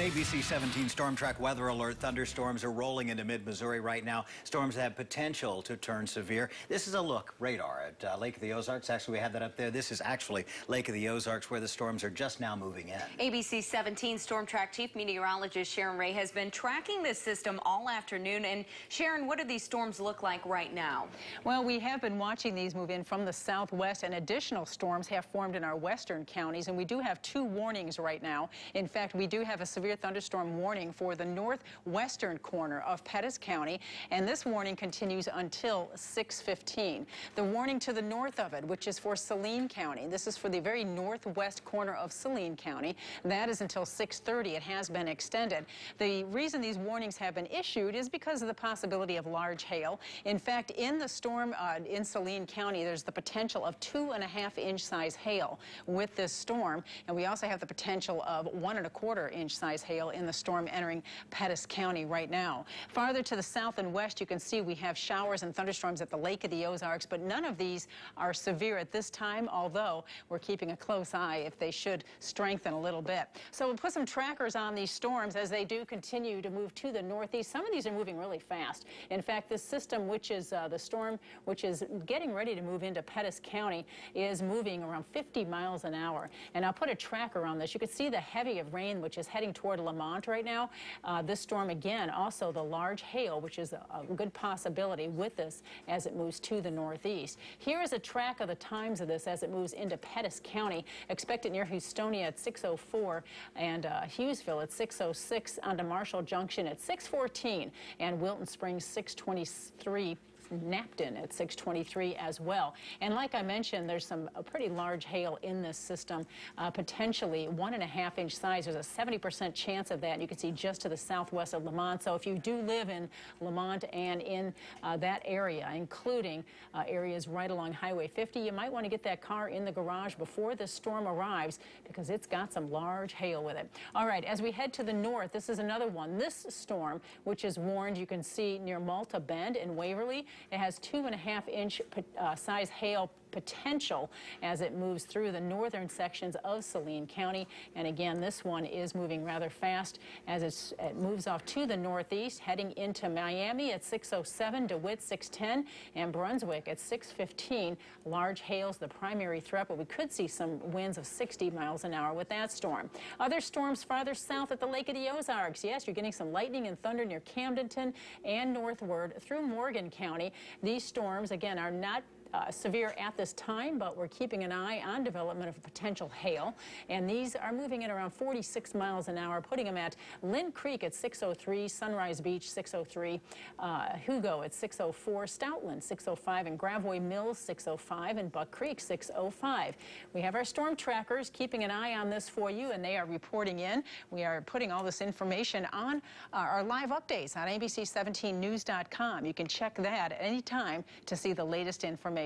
ABC 17 Storm Track weather alert. Thunderstorms are rolling into mid-Missouri right now. Storms have potential to turn severe. This is a look radar at Lake of the Ozarks. Actually, we have that up there. This is actually Lake of the Ozarks where the storms are just now moving in. ABC 17 Storm Track Chief Meteorologist Sharon Ray has been tracking this system all afternoon. And Sharon, what do these storms look like right now? Well, we have been watching these move in from the southwest, and additional storms have formed in our western counties, and we do have 2 warnings right now. In fact, we do have a severe thunderstorm warning for the northwestern corner of Pettis County, and this warning continues until 6:15. The warning to the north of it, which is for Saline County, this is for the very northwest corner of Saline County, that is until 6:30. It has been extended. The reason these warnings have been issued is because of the possibility of large hail. In fact, in the storm in Saline County, there's the potential of 2.5-inch size hail with this storm, and we also have the potential of 1.25-inch size hail in the storm entering Pettis County right now. Farther to the south and west, you can see we have showers and thunderstorms at the Lake of the Ozarks, but none of these are severe at this time, although we're keeping a close eye if they should strengthen a little bit. So we'll put some trackers on these storms as they do continue to move to the northeast. Some of these are moving really fast. In fact, this system, which is the storm, which is getting ready to move into Pettis County, is moving around 50 miles an hour. And I'll put a tracker on this. You can see the heavy of rain, which is heading toward Lamont right now. This storm, again, also the large hail, which is a good possibility with this as it moves to the northeast. Here is a track of the times of this as it moves into Pettis County. Expect it near Houstonia at 6:04 and Hughesville at 6:06, onto Marshall Junction at 6:14, and Wilton Springs 6:23. Napton at 6:23 as well. And like I mentioned, there's some pretty large hail in this system, potentially 1.5-inch size. There's a 70% chance of that. You can see just to the southwest of Lamont. So if you do live in Lamont and in that area, including areas right along Highway 50, you might want to get that car in the garage before the storm arrives because it's got some large hail with it. All right, as we head to the north, this is another one. This storm, which is warned, you can see near Malta Bend in Waverly. It has 2.5-inch size hail potential as it moves through the northern sections of Saline County. And again, this one is moving rather fast as it moves off to the northeast, heading into Miami at 6:07, DeWitt 6:10, and Brunswick at 6:15. Large hail's the primary threat, but we could see some winds of 60 miles an hour with that storm. Other storms farther south at the Lake of the Ozarks. Yes, you're getting some lightning and thunder near Camdenton and northward through Morgan County. These storms, again, are not severe at this time, but we're keeping an eye on development of potential hail. And these are moving at around 46 miles an hour, putting them at Lynn Creek at 6:03, Sunrise Beach 6:03, Hugo at 6:04, Stoutland 6:05, and Gravois Mills 6:05, and Buck Creek 6:05. We have our storm trackers keeping an eye on this for you, and they are reporting in. We are putting all this information on our live updates on ABC17news.com. You can check that at any time to see the latest information.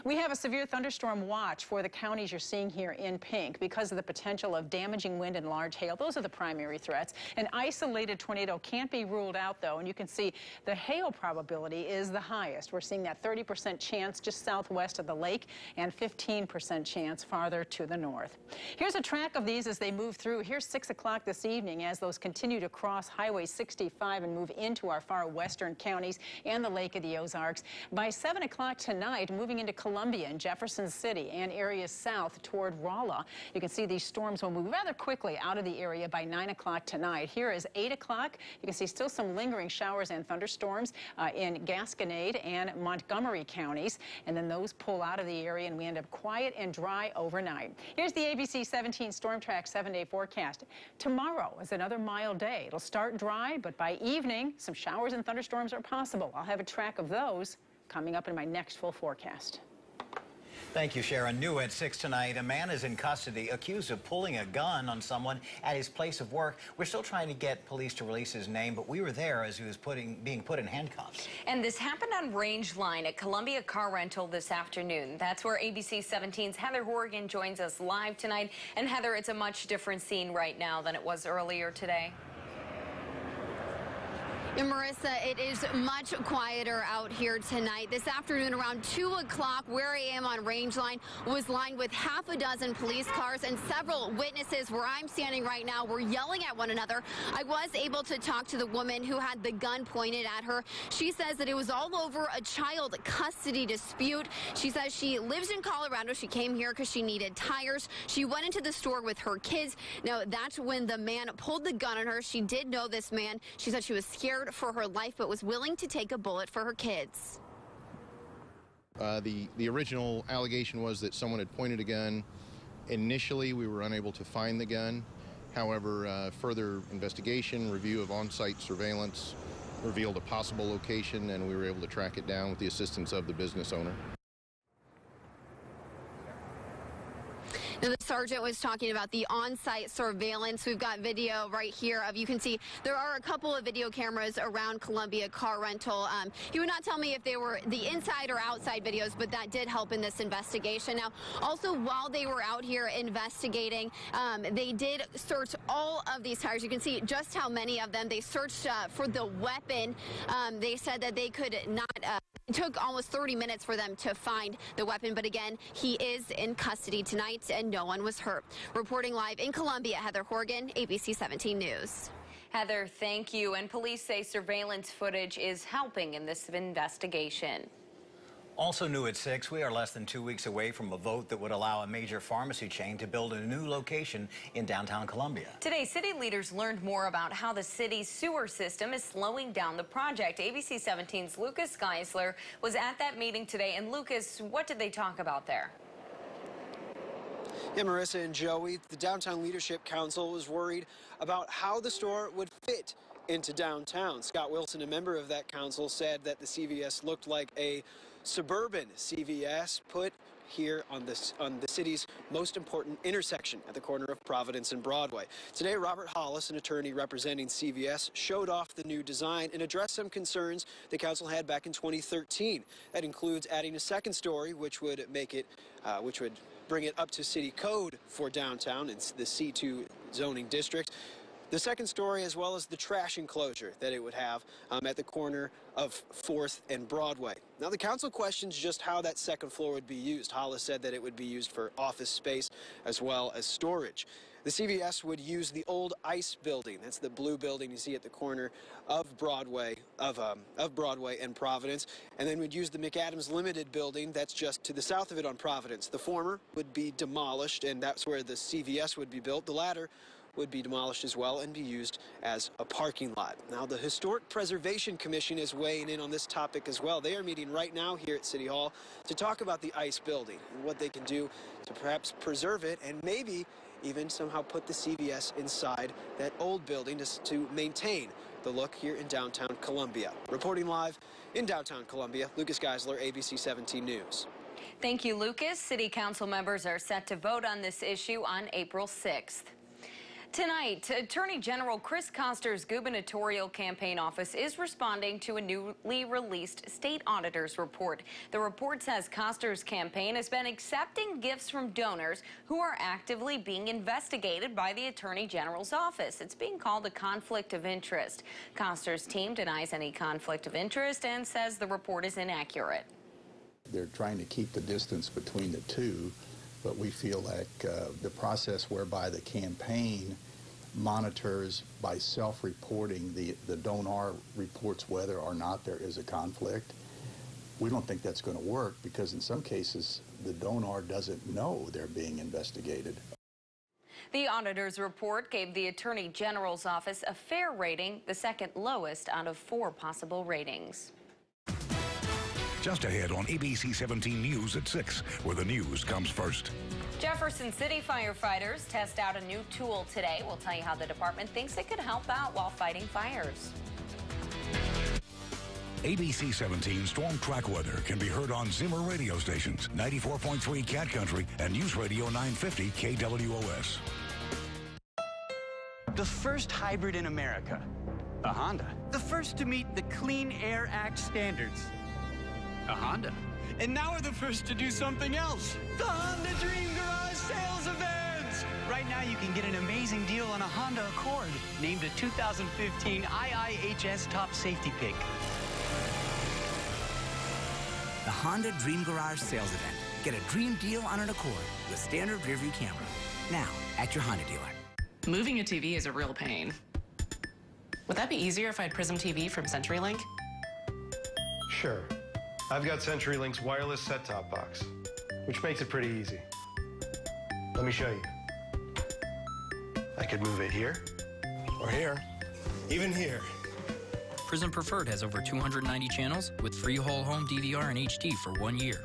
We have a severe thunderstorm watch for the counties you're seeing here in pink because of the potential of damaging wind and large hail. Those are the primary threats. An isolated tornado can't be ruled out, though, and you can see the hail probability is the highest. We're seeing that 30% chance just southwest of the lake and 15% chance farther to the north. Here's a track of these as they move through. Here's 6 o'clock this evening as those continue to cross Highway 65 and move into our far western counties and the Lake of the Ozarks. By 7 o'clock tonight, moving into Columbia and Jefferson City and areas south toward Rolla. You can see these storms will move rather quickly out of the area by 9 o'clock tonight. Here is 8 o'clock. You can see still some lingering showers and thunderstorms in Gasconade and Montgomery counties, and then those pull out of the area and we end up quiet and dry overnight. Here's the ABC 17 Storm Track 7-day forecast. Tomorrow is another mild day. It'll start dry, but by evening, some showers and thunderstorms are possible. I'll have a track of those coming up in my next full forecast. Thank you, Sharon. New at 6 tonight, a man is in custody accused of pulling a gun on someone at his place of work. We're still trying to get police to release his name, but we were there as he was being put in handcuffs. And this happened on Range Line at Columbia Car Rental this afternoon. That's where ABC 17's Heather Horgan joins us live tonight. And Heather, it's a much different scene right now than it was earlier today. And Marissa, it is much quieter out here tonight. This afternoon around 2 o'clock, where I am on Rangeline was lined with half a dozen police cars, and several witnesses where I'm standing right now were yelling at one another. I was able to talk to the woman who had the gun pointed at her. She says that it was all over a child custody dispute. She says she lives in Colorado. She came here because she needed tires. She went into the store with her kids. Now, that's when the man pulled the gun on her. She did know this man. She said she was scared for her life, but was willing to take a bullet for her kids. The original allegation was that someone had pointed a gun. Initially, we were unable to find the gun. However, further investigation, review of on-site surveillance revealed a possible location, and we were able to track it down with the assistance of the business owner. Now, the sergeant was talking about the on-site surveillance. We've got video right here of, you can see there are a couple of video cameras around Columbia Car Rental. He would not tell me if they were the inside or outside videos, but that did help in this investigation. Now, also, while they were out here investigating, they did search all of these tires. You can see just how many of them. They searched for the weapon. They said that they could not... It took almost 30 minutes for them to find the weapon, but again, he is in custody tonight and no one was hurt. Reporting live in Columbia, Heather Horgan, ABC 17 News. Heather, thank you. And police say surveillance footage is helping in this investigation. Also new at 6, we are less than 2 weeks away from a vote that would allow a major pharmacy chain to build a new location in downtown Columbia. Today, city leaders learned more about how the city's sewer system is slowing down the project. ABC 17's Lucas Geisler was at that meeting today. And Lucas, what did they talk about there? Yeah, Marissa and Joey, the Downtown Leadership Council was worried about how the store would fit into downtown. Scott Wilson, a member of that council, said that the CVS looked like a suburban CVS put here on the city's most important intersection at the corner of Providence and Broadway. Today, Robert Hollis, an attorney representing CVS, showed off the new design and addressed some concerns the council had back in 2013. That includes adding a second story, which would make it, which would bring it up to city code for downtown. It's the C2 zoning district. The second story, as well as the trash enclosure that it would have at the corner of 4th and Broadway. Now, the council questions just how that second floor would be used. Hollis said that it would be used for office space as well as storage. The CVS would use the old ICE building. That's the blue building you see at the corner of Broadway, Broadway and Providence. And then would use the McAdams Limited building that's just to the south of it on Providence. The former would be demolished, and that's where the CVS would be built. The latter would be demolished as well and be used as a parking lot. Now, the Historic Preservation Commission is weighing in on this topic as well. They are meeting right now here at City Hall to talk about the ICE building and what they can do to perhaps preserve it and maybe even somehow put the CVS inside that old building to maintain the look here in downtown Columbia. Reporting live in downtown Columbia, Lucas Geisler, ABC 17 News. Thank you, Lucas. City council members are set to vote on this issue on April 6th. Tonight, Attorney General Chris Koster's gubernatorial campaign office is responding to a newly released state auditor's report. The report says Koster's campaign has been accepting gifts from donors who are actively being investigated by the Attorney General's office. It's being called a conflict of interest. Koster's team denies any conflict of interest and says the report is inaccurate. They're trying to keep the distance between the two, but we feel like the process whereby the campaign monitors by self-reporting, the donor reports whether or not there is a conflict. We don't think that's going to work because in some cases the donor doesn't know they're being investigated. The auditor's report gave the Attorney General's office a fair rating, the second lowest out of 4 possible ratings. Just ahead on ABC 17 News at 6, where the news comes first. Jefferson City firefighters test out a new tool today. We'll tell you how the department thinks it could help out while fighting fires. ABC 17 Storm Track Weather can be heard on Zimmer radio stations, 94.3 Cat Country and News Radio 950 KWOS. The first hybrid in America, a Honda. The first to meet the Clean Air Act standards, a Honda. And now we're the first to do something else. The Honda Dream Garage Sales Event! Right now, you can get an amazing deal on a Honda Accord, named a 2015 IIHS Top Safety Pick. The Honda Dream Garage sales event. Get a dream deal on an Accord with standard rearview camera. Now, at your Honda dealer. Moving a TV is a real pain. Would that be easier if I had Prism TV from CenturyLink? Sure. I've got CenturyLink's wireless set-top box, which makes it pretty easy. Let me show you. I could move it here, or here, even here. Prism Preferred has over 290 channels with free whole home DVR and HD for 1 year.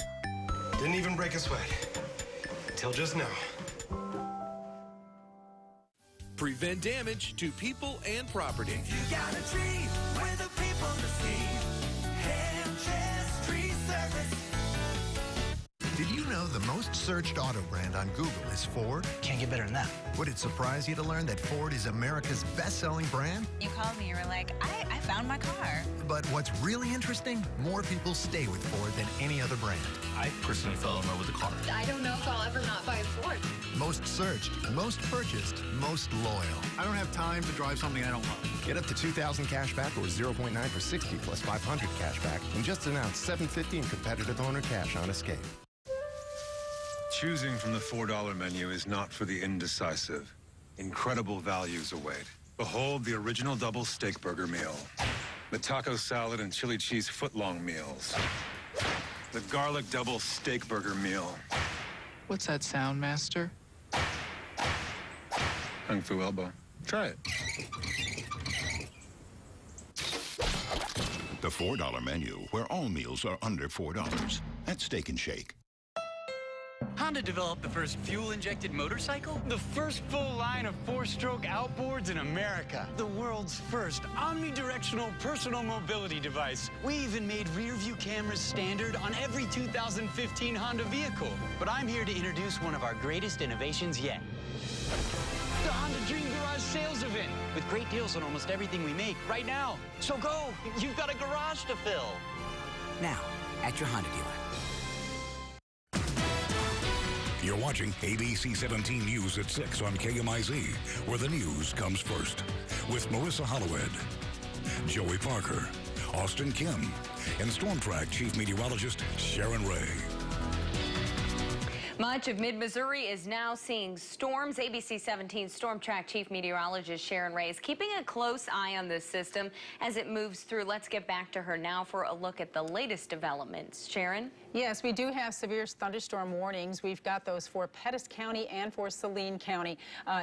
Didn't even break a sweat. Until just now. Prevent damage to people and property. If you got a tree with the people to see, Tree Service. Did you know the most searched auto brand on Google is Ford? Can't get better than that. Would it surprise you to learn that Ford is America's best-selling brand? You called me, you were like, I found my car. But what's really interesting, more people stay with Ford than any other brand. I personally fell in love with the car. I don't know if I'll ever not buy a Ford. Most searched, most purchased, most loyal. I don't have time to drive something I don't love. Get up to $2,000 cash back or 0.9 for 60 plus 500 cash back. And just announced $750 in competitive owner cash on Escape. Choosing from the $4 menu is not for the indecisive. Incredible values await. Behold the original double steak burger meal. The taco salad and chili cheese footlong meals. The garlic double steak burger meal. What's that sound, Master? Kung Fu elbow. Try it. The $4 menu, where all meals are under $4 at Steak and Shake. Honda developed the first fuel-injected motorcycle, the first full line of four-stroke outboards in America, the world's first omnidirectional personal mobility device. We even made rear-view cameras standard on every 2015 Honda vehicle. But I'm here to introduce one of our greatest innovations yet. The Honda Dream Garage sales event, with great deals on almost everything we make right now. So go, you've got a garage to fill. Now, at your Honda dealer. You're watching ABC 17 News at 6 on KMIZ, where the news comes first. With Marissa Hollowed, Joey Parker, Austin Kim, and Storm Track Chief Meteorologist Sharon Ray. Much of mid-Missouri is now seeing storms. ABC 17 Storm Track Chief Meteorologist Sharon Ray is keeping a close eye on this system as it moves through. Let's get back to her now for a look at the latest developments. Sharon? Yes, we do have severe thunderstorm warnings. We've got those for Pettis County and for Saline County.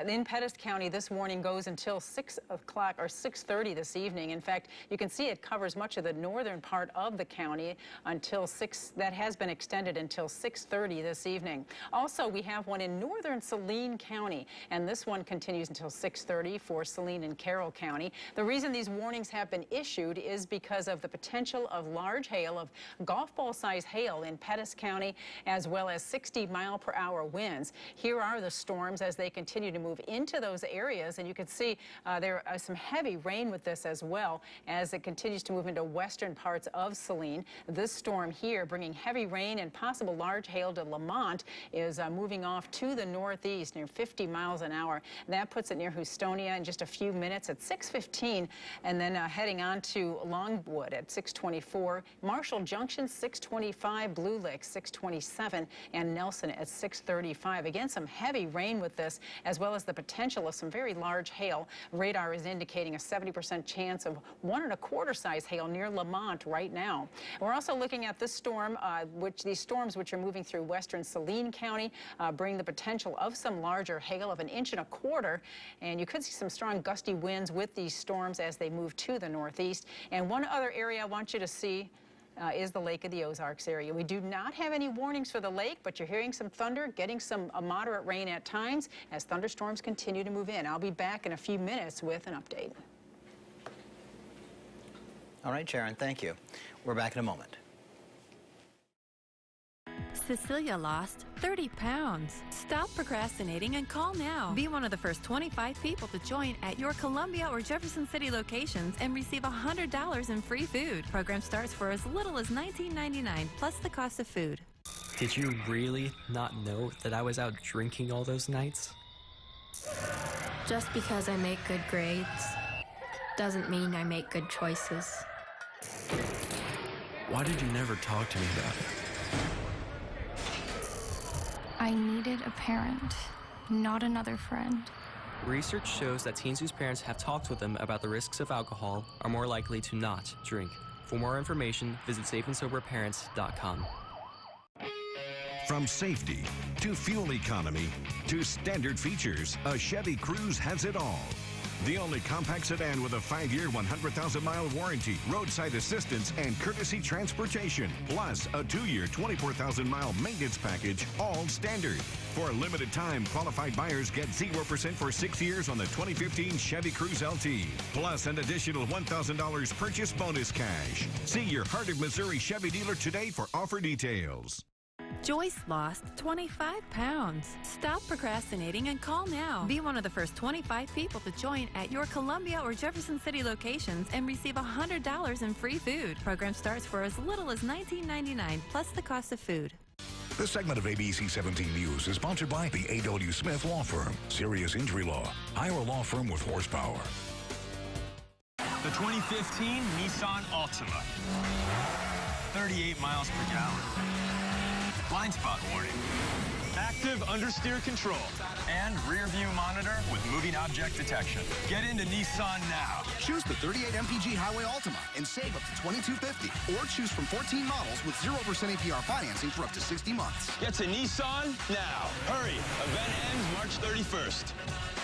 In Pettis County, this warning goes until 6 o'clock or 6:30 this evening. In fact, you can see it covers much of the northern part of the county until 6. That has been extended until 6:30 this evening. Also, we have one in northern Saline County, and this one continues until 6:30 for Saline and Carroll County. The reason these warnings have been issued is because of the potential of large hail, of golf ball size hail in Pettis County, as well as 60-mile-per-hour winds. Here are the storms as they continue to move into those areas, and you can see there are some heavy rain with this as well as it continues to move into western parts of Saline. This storm here, bringing heavy rain and possible large hail to Lamont, is moving off to the northeast near 50 miles an hour. That puts it near Houstonia in just a few minutes at 6:15, and then heading on to Longwood at 6:24, Marshall Junction 6:25, Blue Lick 6:27, and Nelson at 6:35. Again, some heavy rain with this, as well as the potential of some very large hail. Radar is indicating a 70% chance of 1 1/4 size hail near Lamont right now. We're also looking at this storm, these storms which are moving through western Saline County bring the potential of some larger hail of 1.25 inches, and you could see some strong gusty winds with these storms as they move to the northeast. And one other area I want you to see is the Lake of the Ozarks area. We do not have any warnings for the lake, but you're hearing some thunder, getting some moderate rain at times as thunderstorms continue to move in. I'll be back in a few minutes with an update. All right, Sharon, thank you. We're back in a moment. Cecilia lost 30 pounds. Stop procrastinating and call now. Be one of the first 25 people to join at your Columbia or Jefferson City locations and receive $100 in free food. Program starts for as little as $19.99 plus the cost of food. Did you really not know that I was out drinking all those nights? Just because I make good grades doesn't mean I make good choices. Why did you never talk to me about it? I needed a parent, not another friend. Research shows that teens whose parents have talked with them about the risks of alcohol are more likely to not drink. For more information, visit safeandsoberparents.com. From safety to fuel economy to standard features, a Chevy Cruze has it all. The only compact sedan with a 5-year, 100,000-mile warranty, roadside assistance, and courtesy transportation, plus a 2-year, 24,000-mile maintenance package, all standard. For a limited time, qualified buyers get 0% for 6 years on the 2015 Chevy Cruze LT, plus an additional $1,000 purchase bonus cash. See your Heart of Missouri Chevy dealer today for offer details. Joyce lost 25 pounds. Stop procrastinating and call now. Be one of the first 25 people to join at your Columbia or Jefferson City locations and receive $100 in free food. Program starts for as little as $19.99 plus the cost of food. This segment of ABC 17 News is sponsored by the A.W. Smith Law Firm. Serious injury law. Hire a law firm with horsepower. The 2015 Nissan Altima. 38 miles per gallon. Blind spot warning. Active understeer control. And rear view monitor with moving object detection. Get into Nissan now. Choose the 38 MPG Highway Altima and save up to $22.50. Or choose from 14 models with 0% APR financing for up to 60 months. Get to Nissan now. Hurry. Event ends March 31st.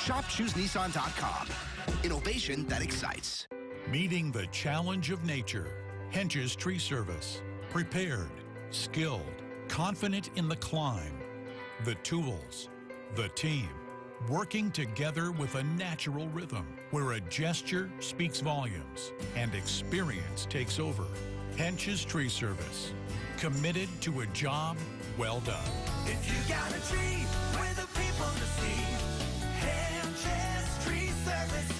Shop ChooseNissan.com. Innovation that excites. Meeting the challenge of nature. Hench's Tree Service. Prepared, skilled, confident in the climb, the tools, the team, working together with a natural rhythm where a gesture speaks volumes and experience takes over. Hench's Tree Service, committed to a job well done. If you got a tree with the people to see, Hench's Tree Service.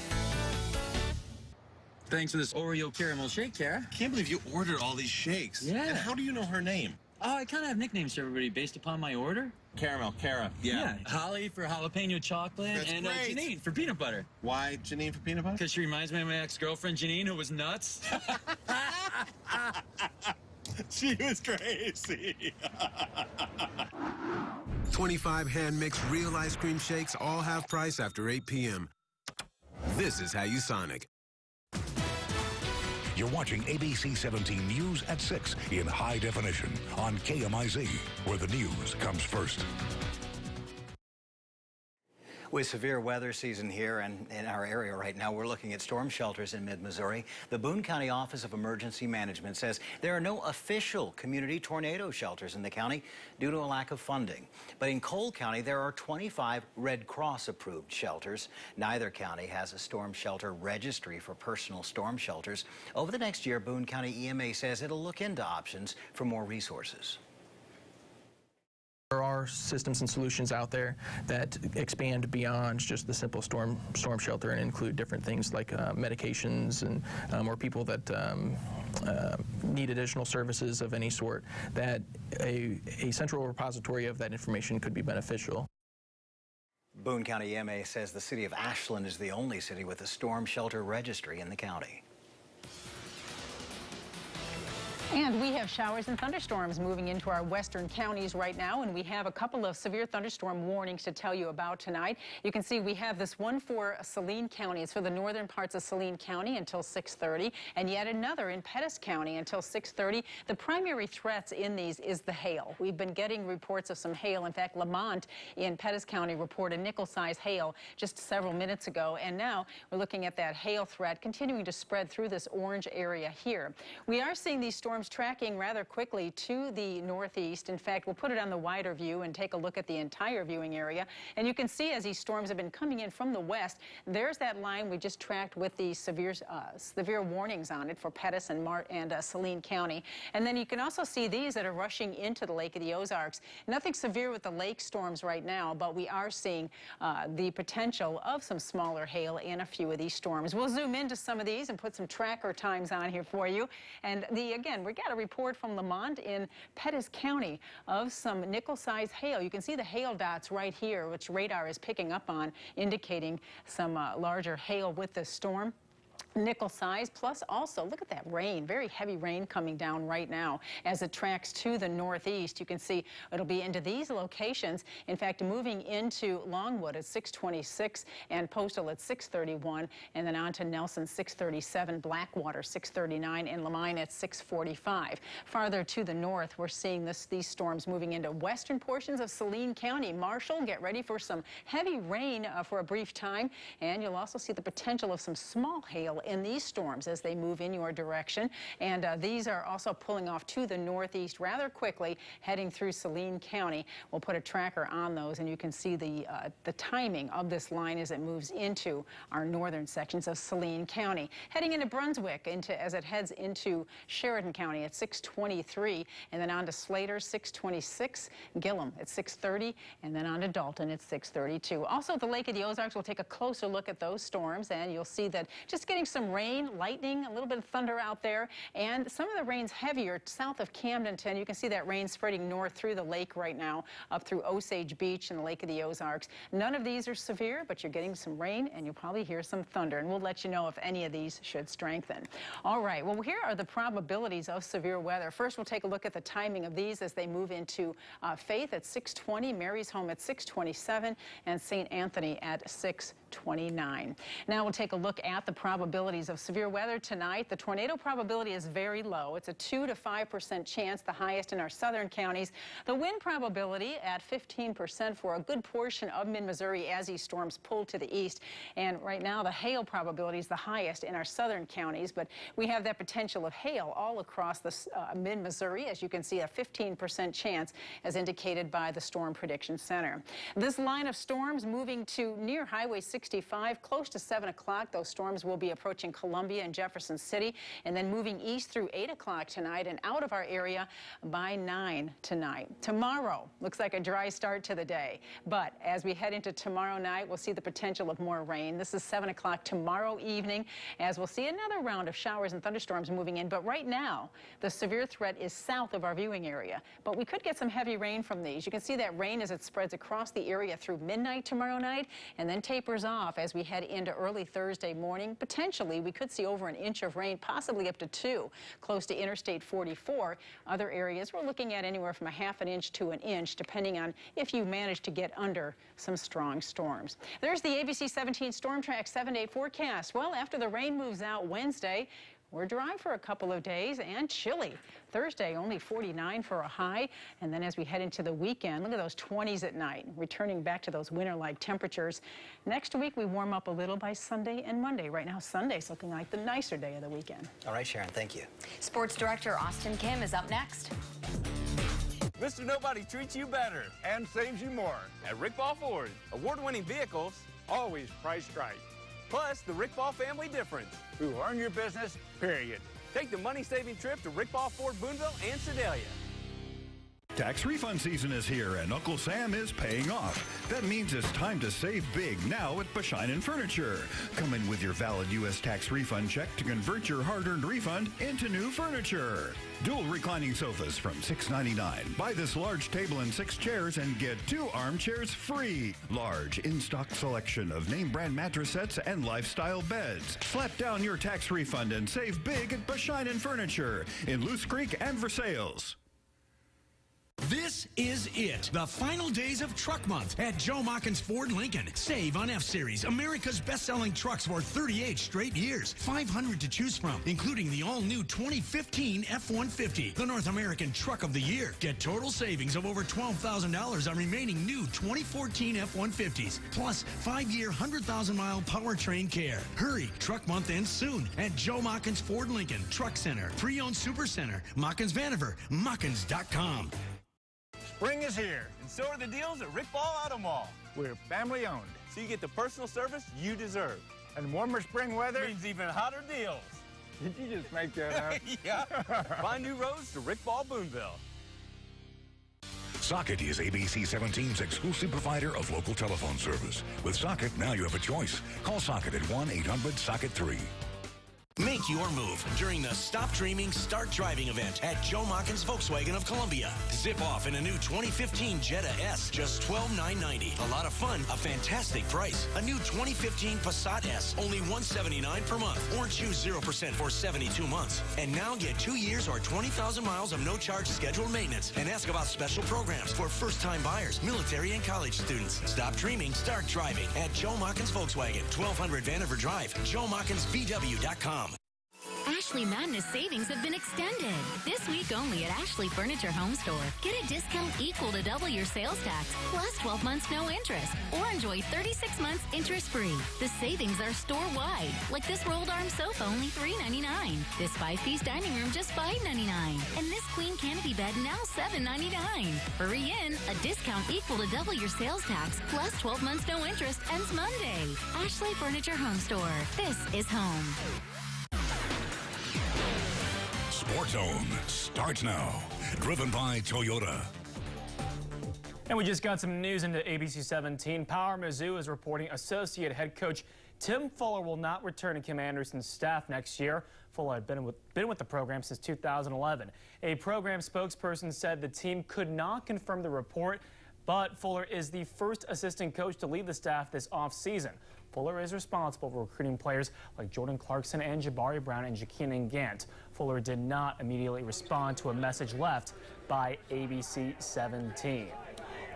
Thanks for this Oreo caramel shake, Kara. Can't believe you ordered all these shakes. Yeah. And how do you know her name? Oh, I kind of have nicknames for everybody based upon my order. Caramel, Kara. Yeah. Holly for jalapeno chocolate. That's and great. Janine for peanut butter. Why Janine for peanut butter? Because she reminds me of my ex-girlfriend, Janine, who was nuts. She was crazy. 25 hand-mixed real ice cream shakes, all half price after 8 p.m. This is how you Sonic. You're watching ABC 17 News at 6 in high definition on KMIZ, where the news comes first. With severe weather season here and in our area right now, we're looking at storm shelters in mid-Missouri. The Boone County Office of Emergency Management says there are no official community tornado shelters in the county due to a lack of funding. But in Cole County, there are 25 Red Cross approved shelters. Neither county has a storm shelter registry for personal storm shelters. Over the next year, Boone County EMA says it'll look into options for more resources. There are systems and solutions out there that expand beyond just the simple storm shelter and include different things like medications and or people that need additional services of any sort, that a central repository of that information could be beneficial. Boone County EMA says the city of Ashland is the only city with a storm shelter registry in the county. And we have showers and thunderstorms moving into our western counties right now, and we have a couple of severe thunderstorm warnings to tell you about tonight. You can see we have this one for Saline County. It's for the northern parts of Saline County until 6:30, and yet another in Pettis County until 6:30. The primary threats in these is the hail. We've been getting reports of some hail. In fact, Lamont in Pettis County reported nickel-size hail just several minutes ago, and now we're looking at that hail threat continuing to spread through this orange area here. We are seeing these storms tracking rather quickly to the northeast. In fact, we'll put it on the wider view and take a look at the entire viewing area. And you can see as these storms have been coming in from the west, there's that line we just tracked with the severe warnings on it for Pettis and Saline County. And then you can also see these that are rushing into the Lake of the Ozarks. Nothing severe with the lake storms right now, but we are seeing the potential of some smaller hail in a few of these storms. We'll zoom into some of these and put some tracker times on here for you. And again, we got a report from Lamont in Pettis County of some nickel-sized hail. You can see the hail dots right here, which radar is picking up on, indicating some larger hail with this storm. Nickel size, plus also look at that rain, very heavy rain coming down right now as it tracks to the northeast. You can see it'll be into these locations. In fact, moving into Longwood at 626 and Postal at 631, and then on to Nelson 637, Blackwater 639, and Lamine at 645. Farther to the north, we're seeing these storms moving into western portions of Saline County. Marshall, get ready for some heavy rain for a brief time, and you'll also see the potential of some small hail in these storms as they move in your direction. And these are also pulling off to the northeast rather quickly, heading through Saline County. We'll put a tracker on those, and you can see the timing of this line as it moves into our northern sections of Saline County. Heading into Brunswick as it heads into Sheridan County at 623, and then on to Slater 626, Gillum at 630, and then on to Dalton at 632. Also, the Lake of the Ozarks, we'll take a closer look at those storms, and you'll see that just getting some rain, lightning, a little bit of thunder out there, and some of the rain's heavier south of Camdenton. You can see that rain spreading north through the lake right now, up through Osage Beach and the Lake of the Ozarks. None of these are severe, but you're getting some rain, and you'll probably hear some thunder, and we'll let you know if any of these should strengthen. All right, well, here are the probabilities of severe weather. First, we'll take a look at the timing of these as they move into Faith at 620, Mary's Home at 627, and St. Anthony at 629. Now we'll take a look at the probabilities of severe weather tonight. The tornado probability is very low. It's a 2 to 5% chance, the highest in our southern counties. The wind probability at 15% for a good portion of mid-Missouri as these storms pull to the east. And right now, the hail probability is the highest in our southern counties, but we have that potential of hail all across the mid-Missouri. As you can see, a 15% chance as indicated by the Storm Prediction Center. This line of storms moving to near Highway 65, close to 7 o'clock. Those storms will be approaching Columbia and Jefferson City, and then moving east through 8 o'clock tonight and out of our area by 9 tonight. Tomorrow looks like a dry start to the day, but as we head into tomorrow night, we'll see the potential of more rain. This is 7 o'clock tomorrow evening, as we'll see another round of showers and thunderstorms moving in. But right now, the severe threat is south of our viewing area, but we could get some heavy rain from these. You can see that rain as it spreads across the area through midnight tomorrow night, and then tapers off as we head into early Thursday morning. Potentially, we could see over an inch of rain, possibly up to 2, close to Interstate 44. Other areas, we're looking at anywhere from a half an inch to an inch, depending on if you manage to get under some strong storms. There's the ABC 17 Storm Track 7-day forecast. Well, after the rain moves out Wednesday, we're dry for a couple of days and chilly. Thursday, only 49 for a high. And then as we head into the weekend, look at those 20s at night, returning back to those winter-like temperatures. Next week, we warm up a little by Sunday and Monday. Right now, Sunday's looking like the nicer day of the weekend. All right, Sharon, thank you. Sports director Austin Kim is up next. Mr. Nobody treats you better and saves you more at Rick Ball Ford. Award-winning vehicles, always priced right. Plus, the Rick Ball family difference, who earn your business, period. Take the money-saving trip to Rick Ball Ford Boonville and Sedalia. Tax refund season is here, and Uncle Sam is paying off. That means it's time to save big now at Bushinen Furniture. Come in with your valid U.S. tax refund check to convert your hard-earned refund into new furniture. Dual reclining sofas from $6.99. Buy this large table and 6 chairs and get 2 armchairs free. Large in-stock selection of name brand mattress sets and lifestyle beds. Slap down your tax refund and save big at Bushinen Furniture in Loose Creek and Versailles. This is it. The final days of Truck Month at Joe Mockins Ford Lincoln. Save on F-Series, America's best-selling trucks for 38 straight years. 500 to choose from, including the all-new 2015 F-150, the North American Truck of the Year. Get total savings of over $12,000 on remaining new 2014 F-150s, plus 5-year, 100,000-mile powertrain care. Hurry, Truck Month ends soon at Joe Mockins Ford Lincoln, Truck Center, Pre-Owned Super Center, Mockins Vanover, Mockins.com. Spring is here, and so are the deals at Rick Ball Auto Mall. We're family owned, so you get the personal service you deserve. And warmer spring weather means even hotter deals. Did you just make that up? Yeah. Find new roads to Rick Ball Boonville. Socket is ABC 17's exclusive provider of local telephone service. With Socket, now you have a choice. Call Socket at 1-800-SOCKET-3. Make your move during the Stop Dreaming, Start Driving event at Joe Mockins Volkswagen of Columbia. Zip off in a new 2015 Jetta S, just $12,990. A lot of fun, a fantastic price. A new 2015 Passat S, only $179 per month, or choose 0% for 72 months. And now get 2 years or 20,000 miles of no-charge scheduled maintenance. And ask about special programs for first-time buyers, military, and college students. Stop dreaming, start driving at Joe Mockins Volkswagen, 1200 Vanover Drive, JoeMockinsVW.com. Ashley Madness savings have been extended. This week only at Ashley Furniture Home Store. Get a discount equal to double your sales tax, plus 12 months no interest, or enjoy 36 months interest-free. The savings are store-wide, like this rolled arm sofa only $3.99, this 5-piece dining room just $5.99, and this queen canopy bed now $7.99. Hurry in, a discount equal to double your sales tax, plus 12 months no interest ends Monday. Ashley Furniture Home Store. This is home. Sports Zone starts now. Driven by Toyota. And we just got some news into ABC 17. Power Mizzou is reporting associate head coach Tim Fuller will not return to Kim Anderson's staff next year. Fuller had been with the program since 2011. A program spokesperson said the team could not confirm the report, but Fuller is the first assistant coach to leave the staff this offseason. Fuller is responsible for recruiting players like Jordan Clarkson and Jabari Brown and Jaqueline Gant. Fuller did not immediately respond to a message left by ABC 17.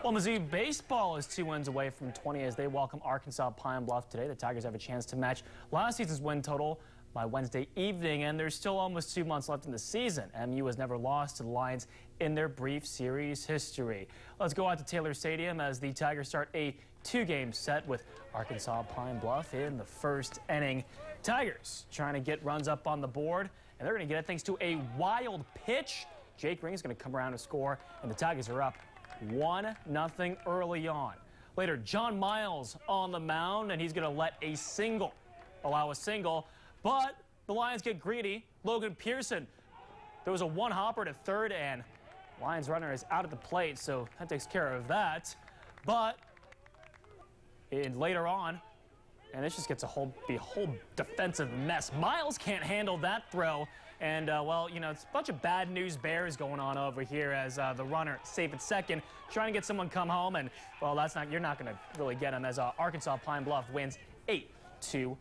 Well, Mizzou baseball is 2 wins away from 20 as they welcome Arkansas Pine Bluff today. The Tigers have a chance to match last season's win total by Wednesday evening, and there's still almost 2 months left in the season. MU has never lost to the Lions in their brief series history. Let's go out to Taylor Stadium as the Tigers start a 2-game set with Arkansas Pine Bluff in the first inning. Tigers trying to get runs up on the board, and they're going to get it thanks to a wild pitch. Jake Ring is going to come around and score, and the Tigers are up 1-0 early on. Later, John Miles on the mound, and he's going to allow a single, but the Lions get greedy. Logan Pearson, there was a one-hopper to third, and Lions runner is out at the plate, so that takes care of that. But later on, and this just gets a whole defensive mess. Miles can't handle that throw, and well, you know, it's a bunch of bad news bears going on over here as the runner safe at second, trying to get someone come home, and well, you're not going to really get him as Arkansas Pine Bluff wins 8-3,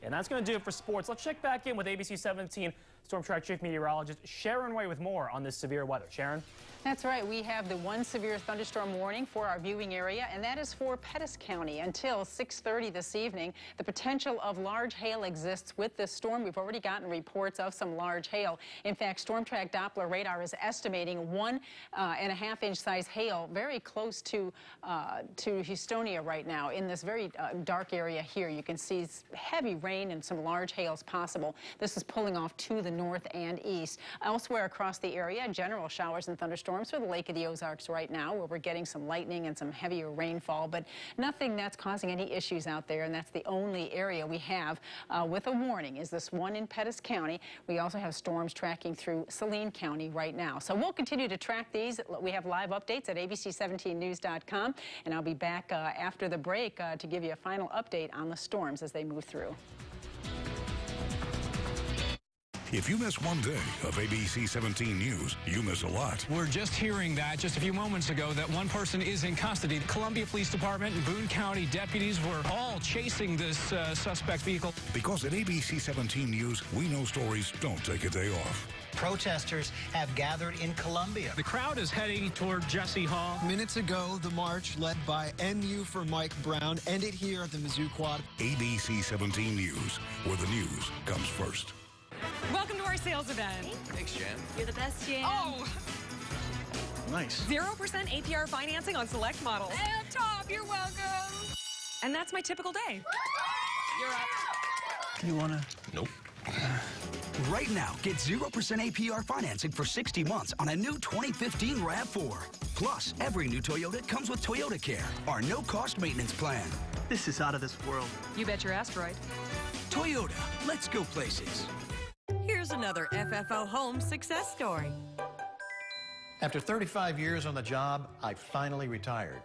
and that's going to do it for sports. Let's check back in with ABC 17 Storm Track Chief Meteorologist Sharon Way with more on this severe weather. Sharon? That's right. We have the one severe thunderstorm warning for our viewing area, and that is for Pettis County until 6:30 this evening. The potential of large hail exists with this storm. We've already gotten reports of some large hail. In fact, Storm Track Doppler radar is estimating 1.5-inch size hail very close to Houstonia right now in this very dark area here. You can see heavy rain and some large hails possible. This is pulling off to the north and east. Elsewhere across the area, general showers and thunderstorms for the Lake of the Ozarks right now, where we're getting some lightning and some heavier rainfall, but nothing that's causing any issues out there, and that's the only area we have with a warning is this one in Pettis County. We also have storms tracking through Saline County right now. So we'll continue to track these. We have live updates at abc17news.com, and I'll be back after the break to give you a final update on the storms as they move through. If you miss one day of ABC 17 News, you miss a lot. We're just hearing that just a few moments ago that one person is in custody. The Columbia Police Department and Boone County deputies were all chasing this suspect vehicle. Because at ABC 17 News, we know stories don't take a day off. Protesters have gathered in Columbia. The crowd is heading toward Jesse Hall. Minutes ago, the march led by MU for Mike Brown ended here at the Mizzou Quad. ABC 17 News, where the news comes first. Welcome to our sales event. Thanks, Jan. You're the best, Jan. Oh! Nice. 0% APR financing on select models. Hey, up top, you're welcome. And that's my typical day. You're up. You wanna? Nope. Right now, get 0% APR financing for 60 months on a new 2015 RAV4. Plus, every new Toyota comes with Toyota Care, our no-cost maintenance plan. This is out of this world. You bet your asteroid. Toyota, let's go places. Here's another FFO Home success story. After 35 years on the job, I finally retired.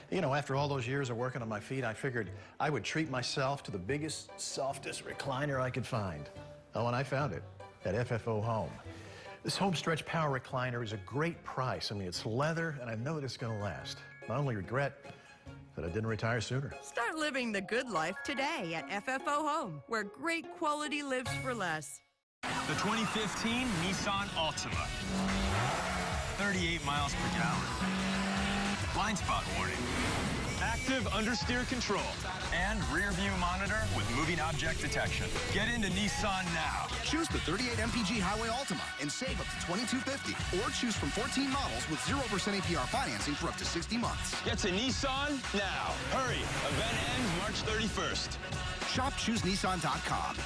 You know, after all those years of working on my feet, I figured I would treat myself to the biggest, softest recliner I could find. Oh, and I found it at FFO Home. This home stretch power recliner is a great price. I mean, it's leather, and I know that it's going to last. My only regret that I didn't retire sooner. Start living the good life today at FFO Home, where great quality lives for less. The 2015 Nissan Altima. 38 miles per gallon. Blind spot warning. Active understeer control. And rear view monitor with moving object detection. Get into Nissan now. Choose the 38 MPG Highway Altima and save up to $2,250. Or choose from 14 models with 0% APR financing for up to 60 months. Get to Nissan now. Hurry. Event ends March 31st. Shop ChooseNissan.com.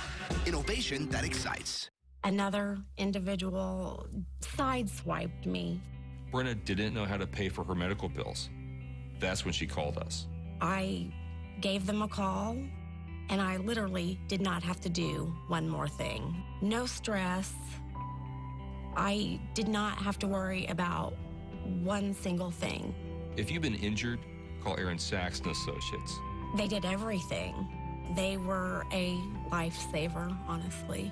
Innovation that excites. Another individual sideswiped me. Brenna didn't know how to pay for her medical bills. That's when she called us. I gave them a call, and I literally did not have to do one more thing. No stress. I did not have to worry about one single thing. If you've been injured, call Aaron Sachs and Associates. They did everything. They were a lifesaver, honestly.